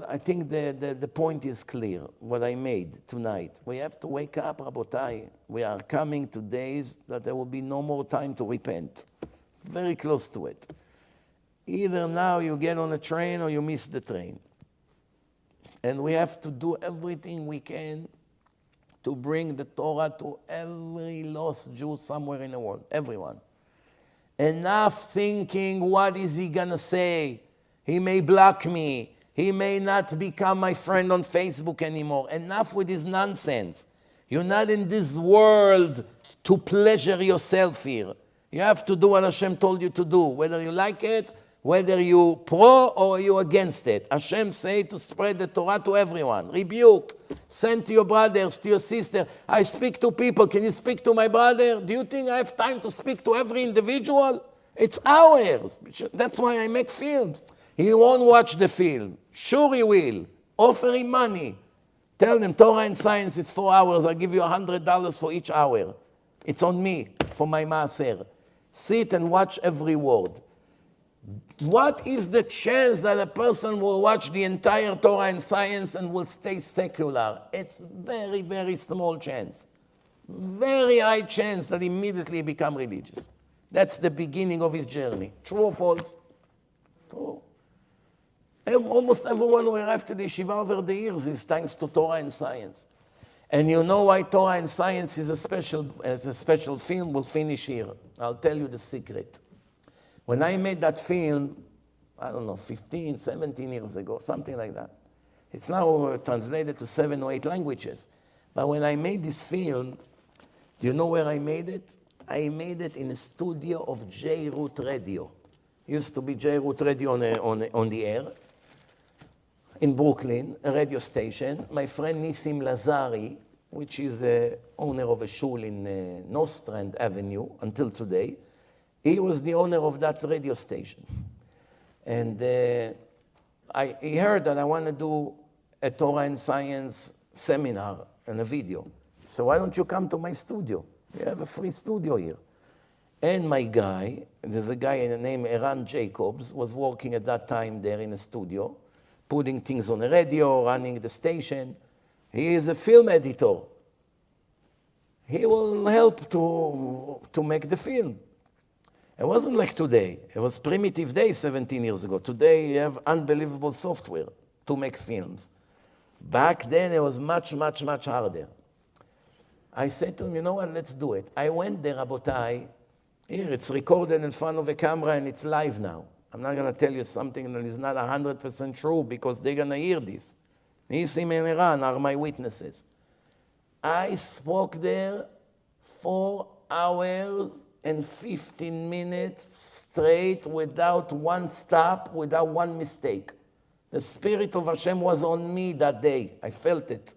all, I think the point is clear, what I made tonight. We have to wake up, Rabotai. We are coming to days that there will be no more time to repent. Very close to it. Either now you get on a train or you miss the train. And we have to do everything we can to bring the Torah to every lost Jew somewhere in the world, everyone. Enough thinking, what is he gonna say? He may block me. He may not become my friend on Facebook anymore. Enough with his nonsense. You're not in this world to pleasure yourself here. You have to do what Hashem told you to do, whether you like it, whether you pro or you against it. Hashem say to spread the Torah to everyone. Rebuke. Send to your brothers, to your sister. I speak to people. Can you speak to my brother? Do you think I have time to speak to every individual? It's hours. That's why I make films. He won't watch the film. Sure he will. Offer him money. Tell them Torah and Science is 4 hours. I'll give you $100 for each hour. It's on me for my maaser. Sit and watch every word. What is the chance that a person will watch the entire Torah and Science and will stay secular? It's very, very small chance. Very high chance that immediately become religious. That's the beginning of his journey. True or false? True. Almost everyone who arrived to the yeshiva over the years is thanks to Torah and Science. And you know why Torah and Science is a special film? We'll finish here. I'll tell you the secret. When I made that film, I don't know, 15, 17 years ago, something like that. It's now translated to 7 or 8 languages. But when I made this film, do you know where I made it? I made it in a studio of J-Root Radio. Used to be J-Root Radio on the air in Brooklyn, a radio station. My friend Nissim Lazari, which is the owner of a shul in Nostrand Avenue until today, he was the owner of that radio station. And he heard that I want to do a Torah and Science seminar and a video. So why don't you come to my studio? We have a free studio here. And my guy, there's a guy named Eran Jacobs, was working at that time there in the studio, putting things on the radio, running the station. He is a film editor. He will help to make the film. It wasn't like today. It was primitive days 17 years ago. Today you have unbelievable software to make films. Back then it was much, much, much harder. I said to him, you know what, let's do it. I went there, Rabotai. Here, it's recorded in front of a camera and it's live now. I'm not going to tell you something that is not 100% true because they're going to hear this. Nissim and Eran are my witnesses. I spoke there 4 hours and 15 minutes straight without one stop, without one mistake. The Spirit of Hashem was on me that day. I felt it.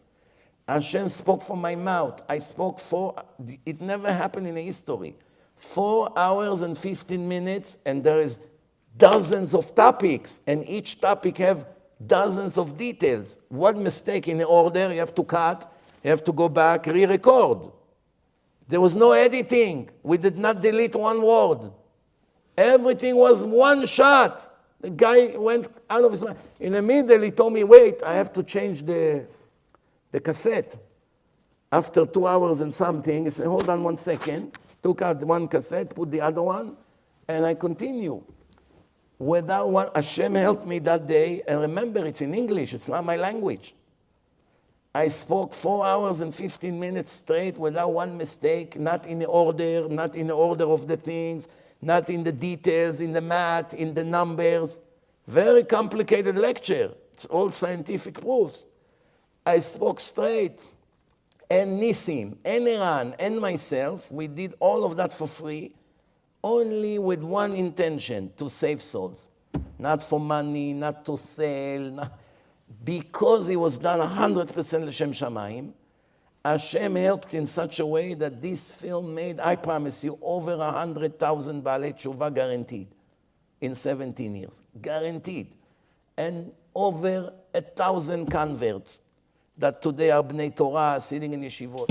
Hashem spoke from my mouth. I spoke it never happened in history. 4 hours and 15 minutes, and there is dozens of topics, and each topic have dozens of details. One mistake in the order, you have to cut, you have to go back, re-record. There was no editing. We did not delete one word. Everything was one shot. The guy went out of his mind. In the middle, he told me, wait, I have to change the cassette. After 2 hours and something, he said, hold on 1 second. Took out one cassette, put the other one, and I continue. Without one, Hashem helped me that day. And remember, it's in English. It's not my language. I spoke 4 hours and 15 minutes straight without one mistake, not in the order, not in the order of the things, not in the details, in the math, in the numbers. Very complicated lecture. It's all scientific proofs. I spoke straight. And Nissim, and Eran, and myself, we did all of that for free, only with one intention, to save souls. Not for money, not to sell, because it was done 100% l'shem shamayim. Hashem helped in such a way that this film made, I promise you, over 100,000 Baalei Tshuva guaranteed in 17 years. Guaranteed. And over 1,000 converts that today are Bnei Torah sitting in yeshivot.